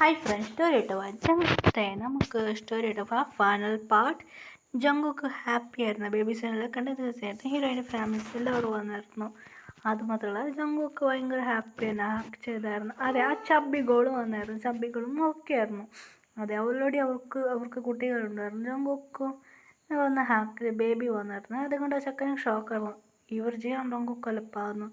Hi friends, story ഇട്ട് ജങ്കുത്തെ നമുക്ക് story ഇട്ടപ്പോൾ ഫൈനൽ പാർട്ട്. ജങ്കുക്ക് ഹാപ്പി ആയിരുന്നു. ബേബീസിനെല്ലാം കണ്ട ദിവസമായിരുന്നു. ഹീറോയിൻ്റെ ഫാമിലീസ് എല്ലാവരും വന്നിരുന്നു. അതുമാത്രമല്ല ജങ്കുക്ക് ഭയങ്കര ഹാപ്പിയാണ്, ഹാക്ക് ചെയ്തായിരുന്നു. അതെ, ആ ചബ്ബികളും വന്നായിരുന്നു. ചബ്ബികളും ഓക്കെ ആയിരുന്നു. അതെ, ഓൾറെഡി അവർക്ക് കുട്ടികളുണ്ടായിരുന്നു. ജങ്കുക്ക് വന്ന് ഹാക്ക് ബേബി വന്നായിരുന്നു. അതുകൊണ്ട് ആ ചക്കന് ഷോക്കായിരുന്നു. ഇവർ ചെയ്യാൻ ജങ്കുക്ക് എളുപ്പമാകുന്നു.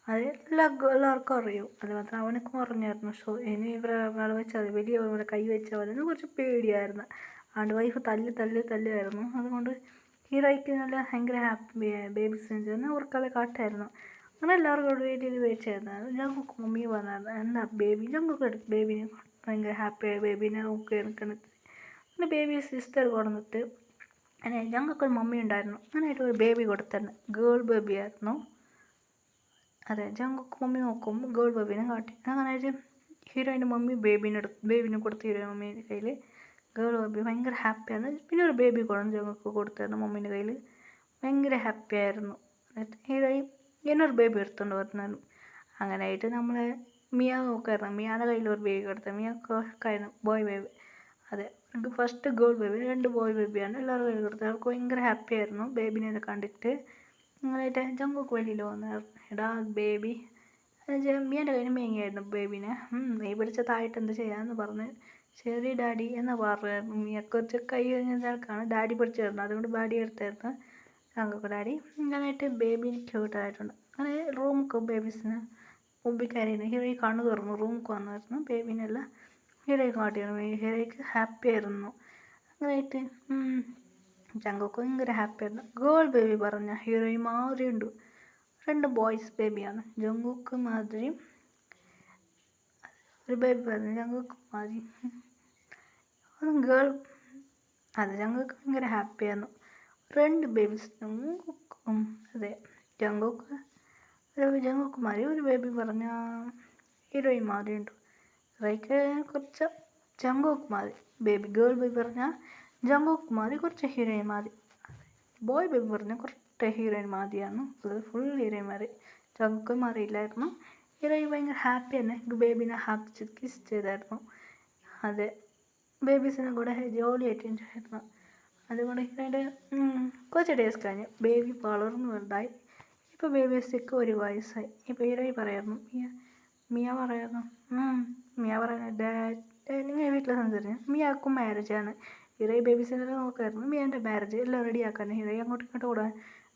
അത് എല്ലാവർക്കും അറിയും. അത് മാത്രം അവനക്കും അറിഞ്ഞായിരുന്നു. സോ ഇനി ഇവരെ വെച്ചാൽ വലിയ കൈ വെച്ചാൽ മതി കുറച്ച് പേടിയായിരുന്നു. അതുകൊണ്ട് വൈഫ് തല്ലുമായിരുന്നു. അതുകൊണ്ട് ഹീറോയ്ക്ക് നല്ല ഭയങ്കര ഹാപ്പി ബേബീസിന് ചെന്ന് അവർക്കെല്ലാം കാട്ടായിരുന്നു. അങ്ങനെ എല്ലാവർക്കും വീട്ടിൽ വെച്ചായിരുന്നു. ഞങ്ങൾക്ക് മമ്മി വന്നായിരുന്നു. എന്താ ബേബി ഞങ്ങൾക്ക് എടുത്ത് ബേബിനെ ഭയങ്കര ഹാപ്പിയായ ബേബീനെ നോക്കി എടുക്കണത്. അങ്ങനെ ബേബി സിസ്റ്റർ കൊടുത്തിട്ട് അങ്ങനെ ഞങ്ങൾക്കൊരു മമ്മി ഉണ്ടായിരുന്നു. അങ്ങനെയായിട്ട് ഒരു ബേബി കൊടുത്തിരുന്നു. ഗേൾ ബേബി ആയിരുന്നു. അതെ, ജങ്കുക്ക് മമ്മി നോക്കുമ്പോൾ ഗേൾ ബേബീനെ കാട്ടി. അങ്ങനെ ഹീറോയിൻ്റെ മമ്മി ബേബീനെ കൊടുത്ത് ഹീറോയിൻ മമ്മീൻ്റെ കയ്യിൽ. ഗേൾ ബേബി ഭയങ്കര ഹാപ്പിയാണ്. പിന്നെ ഒരു ബേബി കൊടുത്ത് ജങ്കുക്ക് കൊടുത്തായിരുന്നു മമ്മീൻ്റെ കയ്യിൽ. ഭയങ്കര ഹാപ്പി ആയിരുന്നു. എന്നിട്ട് ഹീറോയിൻ എന്നൊരു ബേബി എടുത്തുകൊണ്ട് വരുന്നായിരുന്നു. അങ്ങനെയായിട്ട് നമ്മൾ മിയ നോക്കായിരുന്നു. മിയാൻ്റെ കയ്യിൽ ഒരു ബേബി കൊടുത്തത്. മിയക്കായിരുന്നു ബോയ് ബേബി. അതെ, ഫസ്റ്റ് ഗേൾ ബേബി, 2 ബോയ് ബേബിയാണ് എല്ലാവരും കയ്യിൽ കൊടുത്തത്. അവർക്ക് ഭയങ്കര ഹാപ്പി ആയിരുന്നു ബേബിനെ കണ്ടിട്ട്. അങ്ങനെയായിട്ട് ജങ്കുക്ക് വെളിയിൽ വന്നായിരുന്നു. എടാ ബേബി, മിയൻ്റെ കയ്യിൽ മേങ്ങിയായിരുന്നു ബേബിനെ. നീ പിടിച്ച താഴത്ത് എന്ത് ചെയ്യാമെന്ന് പറഞ്ഞ് ശരി ഡാഡി എന്ന് പറയുമായിരുന്നു. മിയ കുറച്ച് കൈ കഴിഞ്ഞാൽക്കാണ് ഡാഡി പിടിച്ചു തരുന്നത്. അതുകൊണ്ട് ഡാഡി എടുത്തായിരുന്നു ജങ്കുക്ക് ഡാഡി. അങ്ങനെയായിട്ട് ബേബിന് ക്യൂട്ടായിട്ടുണ്ട്. അങ്ങനെ റൂമൊക്കെ ബേബീസിന് മുമ്പിൽ ഹീറോയി കണ്ണു തുറന്നു റൂമൊക്കെ വന്നായിരുന്നു. ബേബിനെല്ലാം ഹീറോയ്ക്ക് കാട്ടിയിരുന്നു. ഹീറോയ്ക്ക് ഹാപ്പി ആയിരുന്നു. അങ്ങനെയായിട്ട് ജങ്കുക്ക് ഭയങ്കര ഹാപ്പിയായിരുന്നു. ഗേൾ ബേബി പറഞ്ഞ ഹീറോയിൻ മാതിരിയുണ്ട്. 2 ബോയ്സ് ബേബിയാണ്. ജങ്കുക്ക് മാതിരി ഒരു ബേബി പറഞ്ഞു ജങ്കുക്ക് മാതിരി അതും ഗേൾ. അതെ, ജങ്കുക്ക് ഭയങ്കര ഹാപ്പിയായിരുന്നു. 2 ബേബീസ് ജങ്കുക്കും. അതെ, ജങ്കുക്ക് മാതിരി ഒരു ബേബി പറഞ്ഞ ഹീറോയിൻ മാതിരിയുണ്ട്. ഹീറോയ്ക്ക് കുറച്ച് ജങ്കുക്ക് മാതിരി ബേബി. ഗേൾ ബേബി പറഞ്ഞാൽ ജങ്കുക്ക് മാതിരി കുറച്ച് ഹീറോയിൻ മാതിരി. ബോയ് ബേബി പറഞ്ഞാൽ കുറച്ച് ഹീറോയിൻ മാതിരിയാണ്. അത് ഫുൾ ഹീറോയിൻ മാതിരി. ജങ്കുക്ക് മാറിയില്ലായിരുന്നു. ഹീറോയിൻ ഭയങ്കര ഹാപ്പി തന്നെ. ബേബിനെ ഹാക്ക് കിസ് ചെയ്തായിരുന്നു. അതെ, ബേബീസിനെ കൂടെ ജോളിയായിട്ട് ഉണ്ടായിരുന്നു. അതുകൊണ്ട് ഹീറോയിൻ്റെ കുറച്ച് ഡേയ്സ് കഴിഞ്ഞ് ബേബി വളർന്നു വലുതായി. ഇപ്പോൾ ബേബീസിക്ക് 1 വയസ്സായി. ഇപ്പോൾ ഹീറോയിൻ പറയായിരുന്നു മിയ പറയുന്നു ഡാഡ് നിങ്ങൾ വീട്ടിൽ സംസാരിച്ചു. മിയാക്കും മാരേജാണ്. ഹീറോയി ബേബീസിനെല്ലാം നോക്കായിരുന്നു. മിയാൻ്റെ മാരേജ് എല്ലാം റെഡിയാക്കാൻ ഹീറോയി അങ്ങോട്ടും ഇങ്ങോട്ടും ഓടാൻ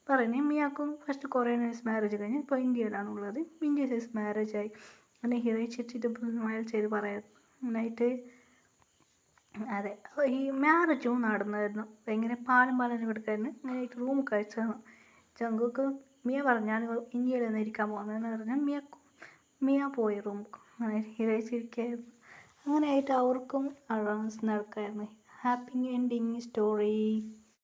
പറയുന്നത്. മിയാക്കും ഫസ്റ്റ് കൊറിയൻ മാരേജ് കഴിഞ്ഞ് ഇപ്പോൾ ഇന്ത്യയിലാണുള്ളത്. India size മാരേജായി. അങ്ങനെ ഹീറോയി ചിരിച്ചിട്ട് സ്മൈൽ ചെയ്ത് പറയായിരുന്നു. നന്നായിട്ട്. അതെ, ഈ മാരേജും നടന്നായിരുന്നു. ഭയങ്കര പാലം കൊടുക്കായിരുന്നു. അങ്ങനെയായിട്ട് റൂം കഴിച്ചാണ്. ജങ്കുക്ക് മിയ പറഞ്ഞു ഞാൻ ഇന്ത്യയിൽ നിന്ന് ഇരിക്കാൻ പോകുന്നതെന്ന് പറഞ്ഞാൽ മിയ പോയി റൂമുക്ക്. അങ്ങനെ ഹീറോയി ചിരിക്കായിരുന്നു. അങ്ങനെയായിട്ട് അവർക്കും അറൗൺസ് നടക്കായിരുന്നു. Happy ending story.